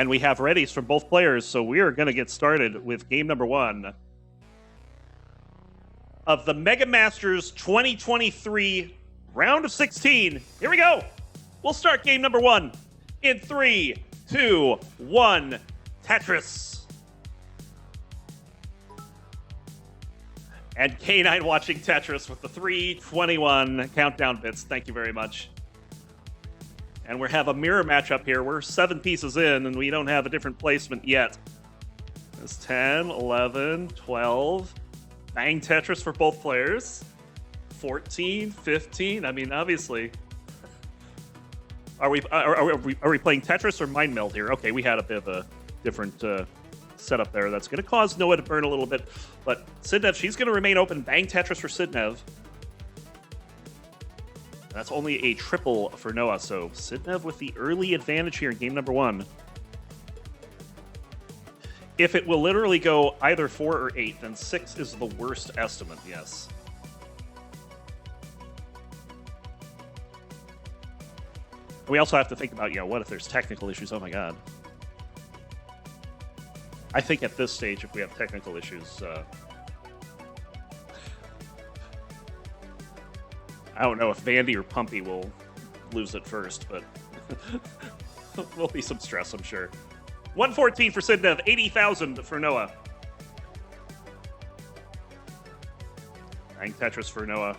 And we have readies from both players, so we are going to get started with game number 1 of the Mega Masters 2023 round of 16. Here we go. We'll start game number 1 in 3, 2, 1. Tetris. And K9 watching Tetris with the 3:21 countdown bits. Thank you very much. And we have a mirror matchup here. We're 7 pieces in, and we don't have a different placement yet. It's 10, 11, 12. Bang Tetris for both players. 14, 15. I mean, obviously. Are we playing Tetris or Mind Meld here? Okay, we had a bit of a different setup there. That's going to cause Noah to burn a little bit. But Sidnev, she's going to remain open. Bang Tetris for Sidnev. That's only a triple for Noah, so Sidnev with the early advantage here in game number 1. If it will literally go either 4 or 8, then 6 is the worst estimate, yes. We also have to think about, what if there's technical issues? Oh my god. I think at this stage, if we have technical issues, I don't know if Vandy or Pumpy will lose it first, but there'll be some stress, I'm sure. 114 for Sidnev, 80,000 for Noah. Bang Tetris for Noah.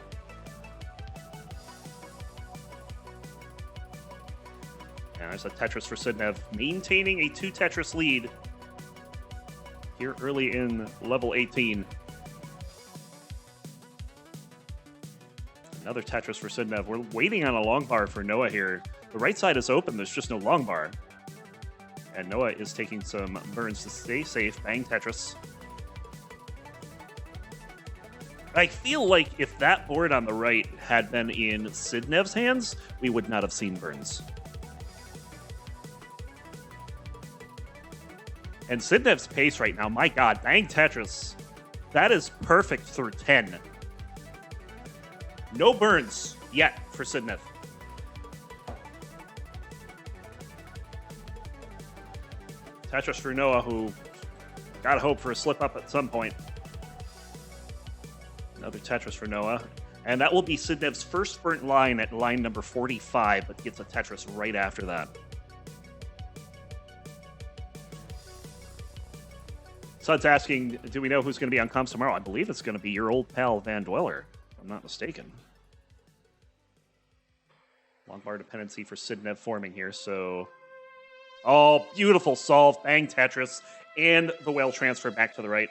And there's a Tetris for Sidnev, maintaining a 2 Tetris lead here early in level 18. Another Tetris for Sidnev. We're waiting on a long bar for Noah here. The right side is open, there's just no long bar. And Noah is taking some burns to stay safe. Bang Tetris. I feel like if that board on the right had been in Sidnev's hands, we would not have seen burns. And Sidnev's pace right now, my god, bang Tetris. That is perfect through 10. No burns yet for Sidnev. Tetris for Noah, who gotta hope for a slip up at some point. Another Tetris for Noah. And that will be Sidnev's first burnt line at line number 45, but gets a Tetris right after that. Sud's asking, do we know who's going to be on comms tomorrow? I believe it's going to be your old pal, vandweller, if I'm not mistaken. Long bar dependency for Sidnev forming here, so... Oh, beautiful solve. Bang Tetris. And the whale transfer back to the right.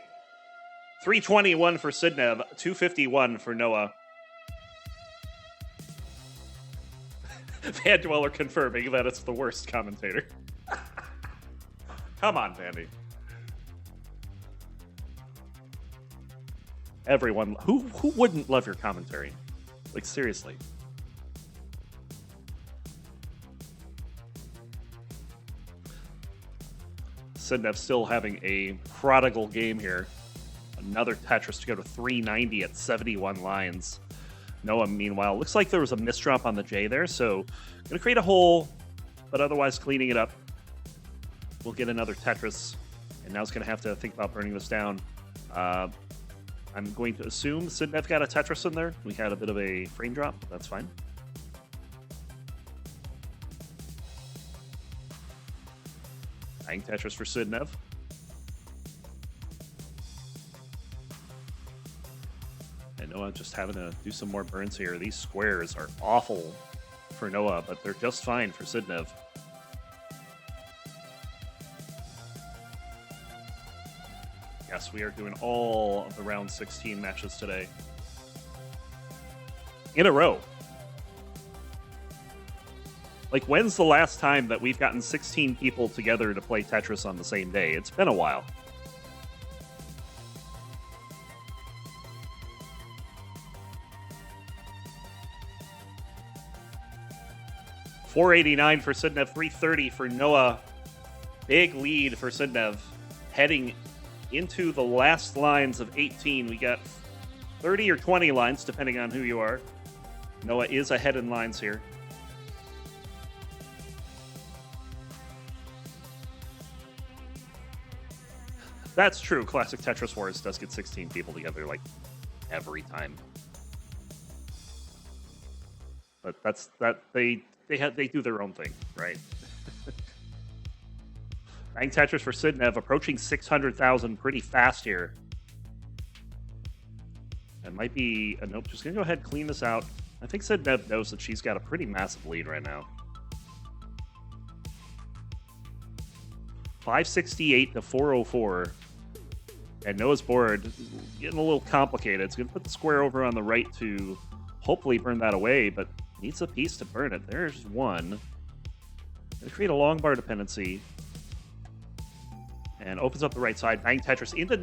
321 for Sidnev, 251 for Noah. vandweller confirming that it's the worst commentator. Come on, Vandy. Everyone, who wouldn't love your commentary? Like, seriously. Sidnev still having a prodigal game here. Another Tetris to go to 390 at 71 lines. Noah, meanwhile, looks like there was a misdrop on the J there, so going to create a hole, but otherwise cleaning it up. We'll get another Tetris, and now it's going to have to think about burning this down. I'm going to assume Sidnev got a Tetris in there. We had a bit of a frame drop, but that's fine. Bang Tetris for Sidnev. And Noah just having to do some more burns here. These squares are awful for Noah, but they're just fine for Sidnev. Yes, we are doing all of the round 16 matches today. In a row. Like, when's the last time that we've gotten 16 people together to play Tetris on the same day? It's been a while. $489 for Sidnev, $330 for Noah. Big lead for Sidnev. Heading into the last lines of 18. We got 30 or 20 lines, depending on who you are. Noah is ahead in lines here. That's true. Classic Tetris Wars does get 16 people together, like, every time. But they do their own thing, right? Bang Tetris for Sidnev, approaching 600,000 pretty fast here. That might be a nope. Just gonna go ahead and clean this out. I think Sidnev knows that she's got a pretty massive lead right now. 568 to 404. And Noah's board is getting a little complicated. It's going to put the square over on the right to hopefully burn that away, but needs a piece to burn it. There's one. Going to create a long bar dependency. And opens up the right side. Bang Tetris into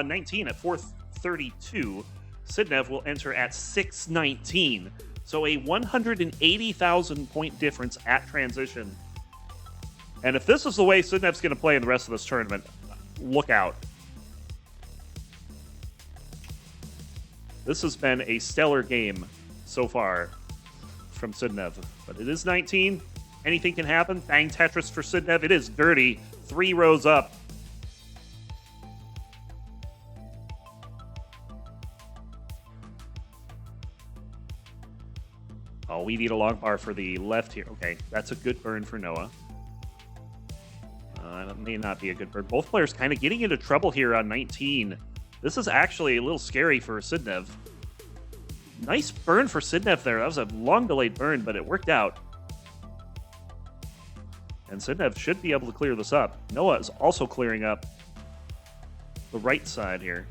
19 at 432. Sidnev will enter at 619. So a 180,000 point difference at transition. And if this is the way Sidnev's going to play in the rest of this tournament, look out. This has been a stellar game so far from Sidnev. But it is 19. Anything can happen. Bang Tetris for Sidnev. It is dirty. 3 rows up. Oh, we need a long bar for the left here. Okay, that's a good burn for Noah. That may not be a good burn. Both players kind of getting into trouble here on 19. This is actually a little scary for Sidnev. Nice burn for Sidnev there. That was a long delayed burn, but it worked out. And Sidnev should be able to clear this up. Noah is also clearing up the right side here.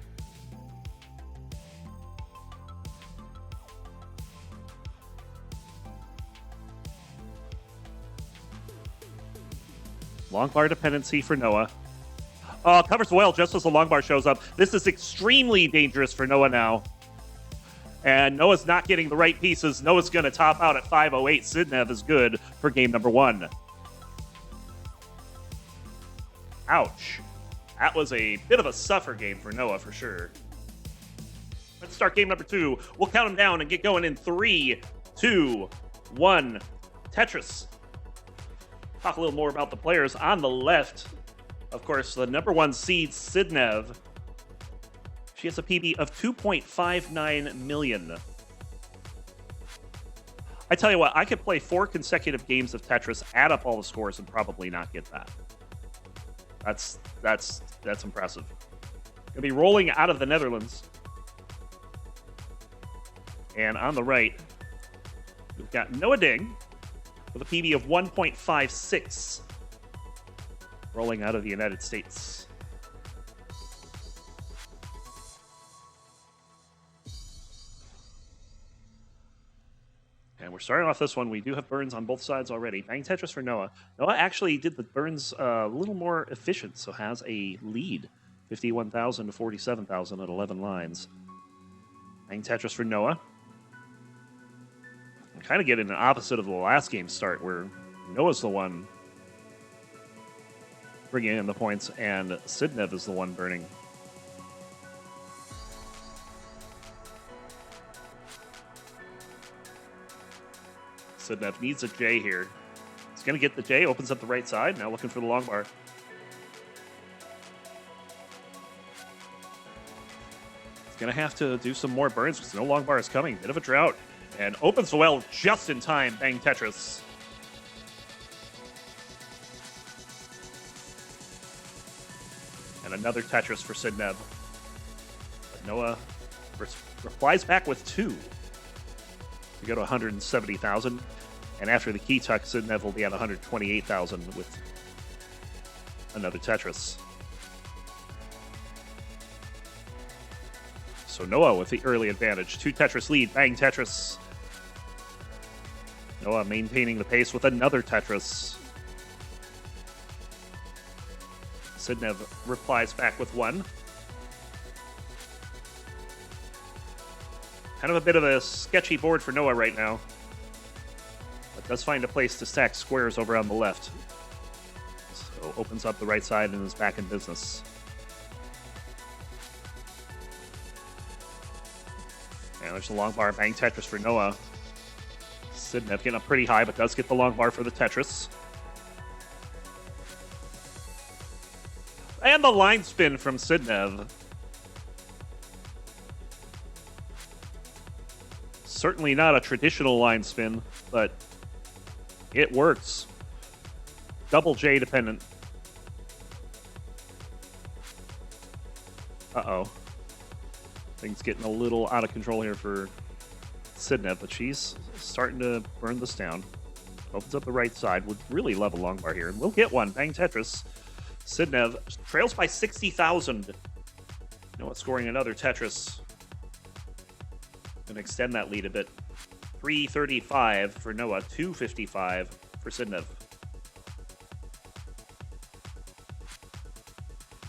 Long bar dependency for Noah. Covers well just as the long bar shows up. This is extremely dangerous for Noah now. And Noah's not getting the right pieces. Noah's going to top out at 508. Sidnev is good for game number 1. Ouch. That was a bit of a suffer game for Noah for sure. Let's start game number 2. We'll count them down and get going in 3, 2, 1. Tetris. Talk a little more about the players. On the left, of course, the number 1 seed, Sidnev. She has a PB of 2.59 million. I tell you what, I could play 4 consecutive games of Tetris, add up all the scores, and probably not get that. That's impressive. Gonna be rolling out of the Netherlands. And on the right, we've got Noah Ding with a PB of 1.56, rolling out of the United States. And we're starting off this one. We do have burns on both sides already. Bang Tetris for Noah. Noah actually did the burns a little more efficient, so has a lead. 51,000 to 47,000 at 11 lines. Bang Tetris for Noah. Kind of getting an opposite of the last game start, where Noah's the one bringing in the points, and Sidnev is the one burning. Sidnev needs a J here. He's going to get the J, opens up the right side, now looking for the long bar. He's going to have to do some more burns because no long bar is coming. Bit of a drought. And opens the well just in time. Bang Tetris. And another Tetris for Sidnev. But Noah replies back with 2. We go to 170,000. And after the key tuck, Sidnev will be at 128,000 with another Tetris. So Noah with the early advantage. 2 Tetris lead. Bang Tetris. Noah maintaining the pace with another Tetris. Sidnev replies back with 1. Kind of a bit of a sketchy board for Noah right now. But does find a place to stack squares over on the left. So opens up the right side and is back in business. And there's the long bar. Bang Tetris for Noah. Sidnev getting up pretty high, but does get the long bar for the Tetris. And the line spin from Sidnev. Certainly not a traditional line spin, but it works. Double J dependent. Uh-oh. Things getting a little out of control here for Sidnev, but she's starting to burn this down. Opens up the right side. Would really love a long bar here, and we'll get one. Bang Tetris. Sidnev trails by 60,000. You know what? Scoring another Tetris. And extend that lead a bit. 335 for Noah, 255 for Sidnev.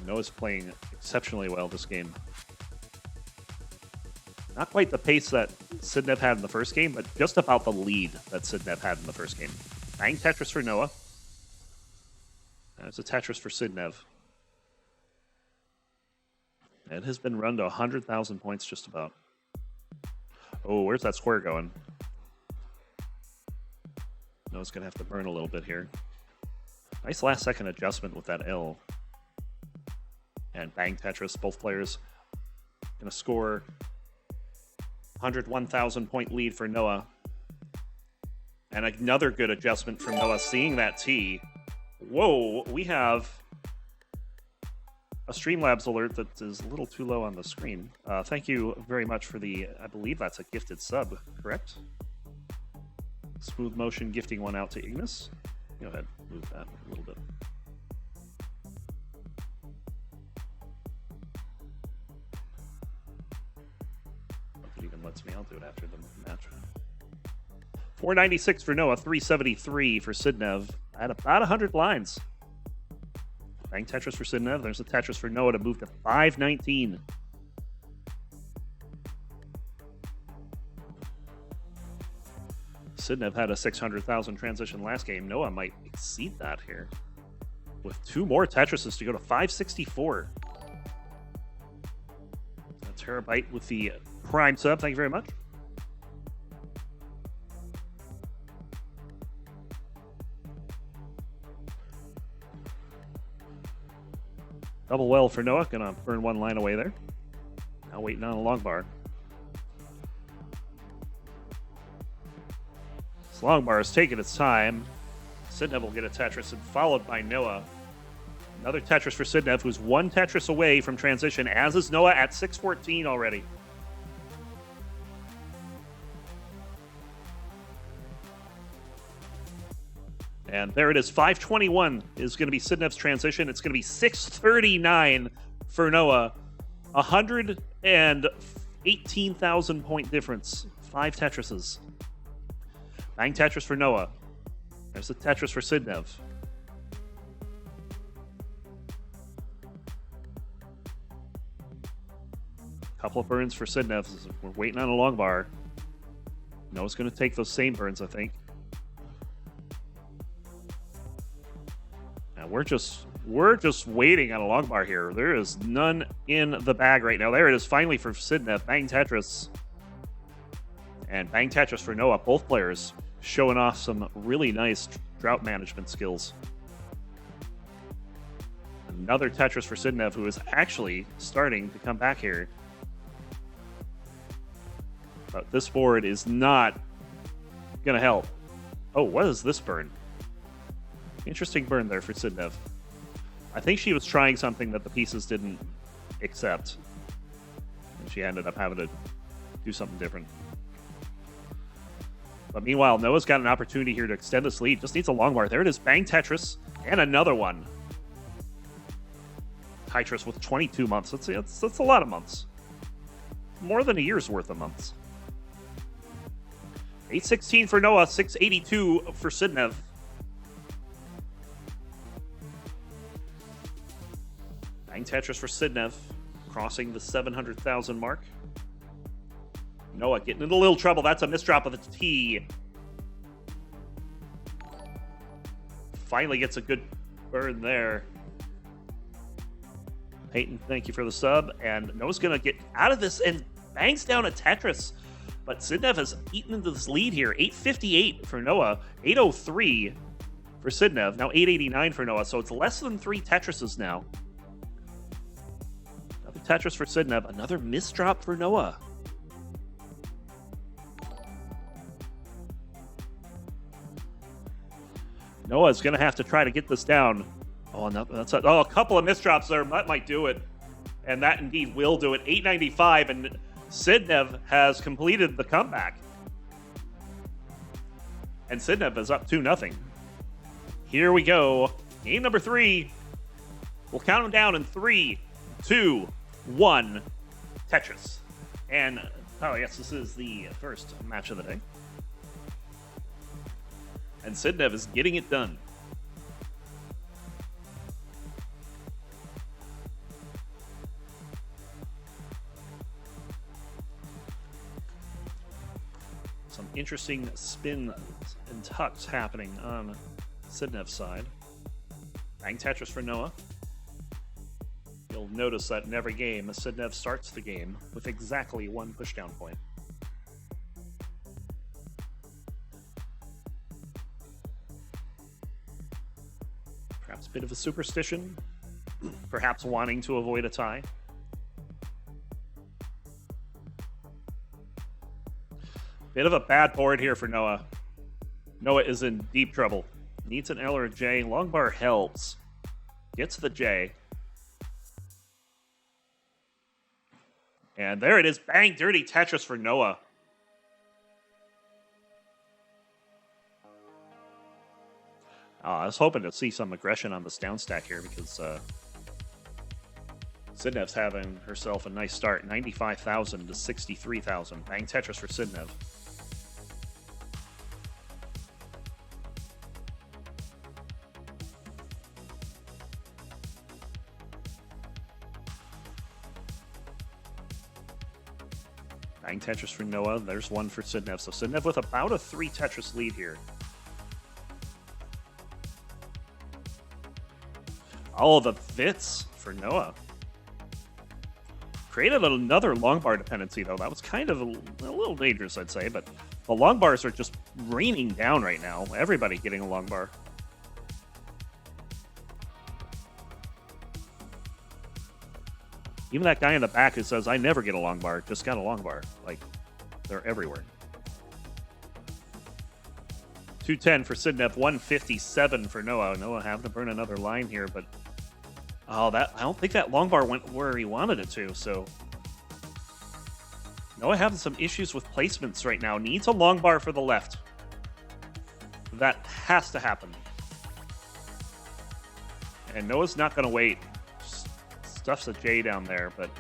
Noah's playing exceptionally well this game. Not quite the pace that Sidnev had in the first game, but just about the lead that Sidnev had in the first game. Bang Tetris for Noah. There's a Tetris for Sidnev. It has been run to 100,000 points just about. Oh, where's that square going? Noah's going to have to burn a little bit here. Nice last second adjustment with that L. And Bang Tetris, both players going to score 101,000 point lead for Noah. And another good adjustment from Noah, seeing that T. Whoa, we have a Streamlabs alert that is a little too low on the screen. Thank you very much for the, I believe that's a gifted sub, correct? Smooth motion gifting one out to Ignis. Go ahead, move that a little bit. If it even lets me, I'll do it after the match. 496 for Noah, 373 for Sidnev. At about 100 lines. Bang Tetris for Sidnev. There's a Tetris for Noah to move to 519. Sidnev had a 600,000 transition last game. Noah might exceed that here. With two more Tetrises to go to 564. A Terabyte with the Prime sub. Thank you very much. Double well for Noah. Gonna burn one line away there. Now waiting on a long bar. This long bar is taking its time. Sidnev will get a Tetris, and followed by Noah. Another Tetris for Sidnev, who's one Tetris away from transition, as is Noah at 614 already. And there it is. 521 is going to be Sidnev's transition. It's going to be 639 for Noah. 118,000 point difference. 5 Tetrises. Bang Tetris for Noah. There's a Tetris for Sidnev. Couple of burns for Sidnev. We're waiting on a long bar. Noah's going to take those same burns, I think. We're just waiting on a long bar here. There is none in the bag right now. There it is finally for Sidnev. Bang Tetris. And Bang Tetris for Noah. Both players showing off some really nice drought management skills. Another Tetris for Sidnev, who is actually starting to come back here. But this board is not going to help. Oh, what is this burn? Interesting burn there for Sidnev. I think she was trying something that the pieces didn't accept. And she ended up having to do something different. But meanwhile, Noah's got an opportunity here to extend this lead. Just needs a long bar. There it is. Bang Tetris. And another one. Tetris with 22 months. That's a lot of months. More than a year's worth of months. 816 for Noah. 682 for Sidnev. Bang Tetris for Sidnev, crossing the 700,000 mark. Noah getting into a little trouble. That's a misdrop of the T. Finally gets a good burn there. Peyton, thank you for the sub. And Noah's going to get out of this and bangs down a Tetris. But Sidnev has eaten into this lead here. 858 for Noah, 803 for Sidnev. Now 889 for Noah, so it's less than 3 Tetrises now. Tetris for Sidnev. Another misdrop for Noah. Noah's going to have to try to get this down. Oh, no, a couple of misdrops there. That might do it. And that indeed will do it. 895, and Sidnev has completed the comeback. And Sidnev is up 2-0. Here we go. Game number 3. We'll count them down in 3, 2, 1. Tetris. And, oh, yes, this is the first match of the day. And Sidnev is getting it done. Some interesting spin and tucks happening on Sidnev's side. Bang Tetris for Noah. You'll notice that in every game, Sidnev starts the game with exactly 1 pushdown point. Perhaps a bit of a superstition, perhaps wanting to avoid a tie. Bit of a bad board here for Noah. Noah is in deep trouble. Needs an L or a J. Long bar helps. Gets the J. And there it is. Bang, dirty Tetris for Noah. I was hoping to see some aggression on this down stack here because Sidnev's having herself a nice start. 95,000 to 63,000. Bang Tetris for Sidnev. Bang Tetris for Noah. There's 1 for Sidnev. So Sidnev with about a 3 Tetris lead here. All the Vits for Noah. Created another long bar dependency, though. That was kind of a little dangerous, I'd say, but the long bars are just raining down right now. Everybody getting a long bar. Even that guy in the back who says, I never get a long bar, just got a long bar. Like, they're everywhere. 210 for Sidnev, 157 for Noah. Noah having to burn another line here, but I don't think that long bar went where he wanted it to, so Noah having some issues with placements right now. Needs a long bar for the left. That has to happen. And Noah's not going to wait. Stuffs a J down there, but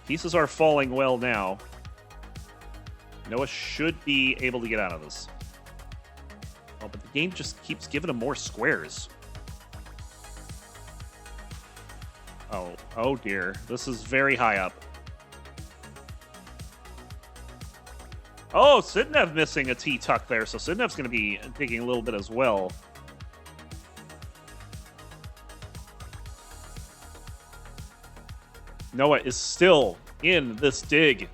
pieces are falling well now. Noah should be able to get out of this. Oh, but the game just keeps giving him more squares. Oh dear. This is very high up. Oh, Sidnev missing a T-tuck there, so Sidnev's going to be digging a little bit as well. Noah is still in this dig.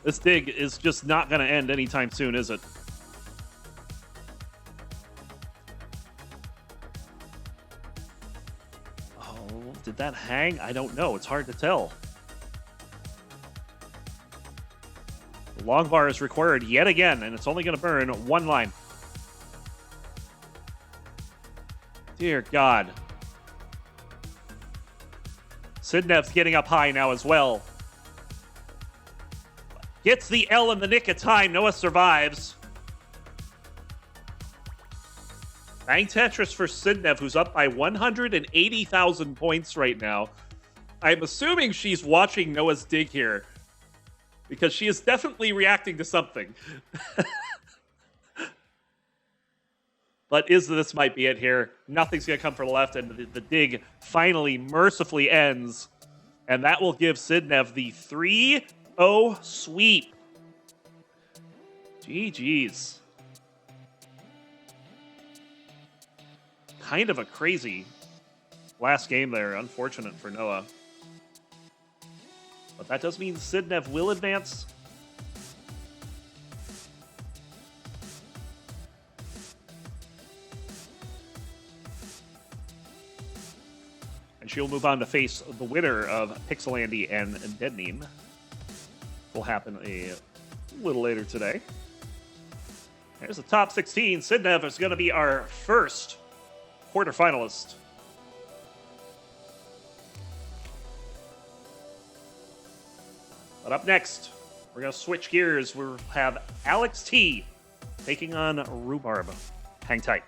This dig is just not going to end anytime soon, is it? Did that hang? I don't know. It's hard to tell. The long bar is required yet again, and it's only going to burn 1 line. Dear God. Sidnev's getting up high now as well. Gets the L in the nick of time. Noah survives. Bang Tetris for Sidnev, who's up by 180,000 points right now. I'm assuming she's watching Noah's dig here, because she is definitely reacting to something. But this might be it here. Nothing's going to come from the left, and the dig finally mercifully ends. And that will give Sidnev the 3-0 sweep. GG's. Kind of a crazy last game there. Unfortunate for Noah. But that does mean Sidnev will advance. And she'll move on to face the winner of Pixelandy and Deadneem. Will happen a little later today. There's the top 16. Sidnev is going to be our first quarterfinalist. But up next, we're going to switch gears. We'll have Alex T taking on Rhubarb. Hang tight.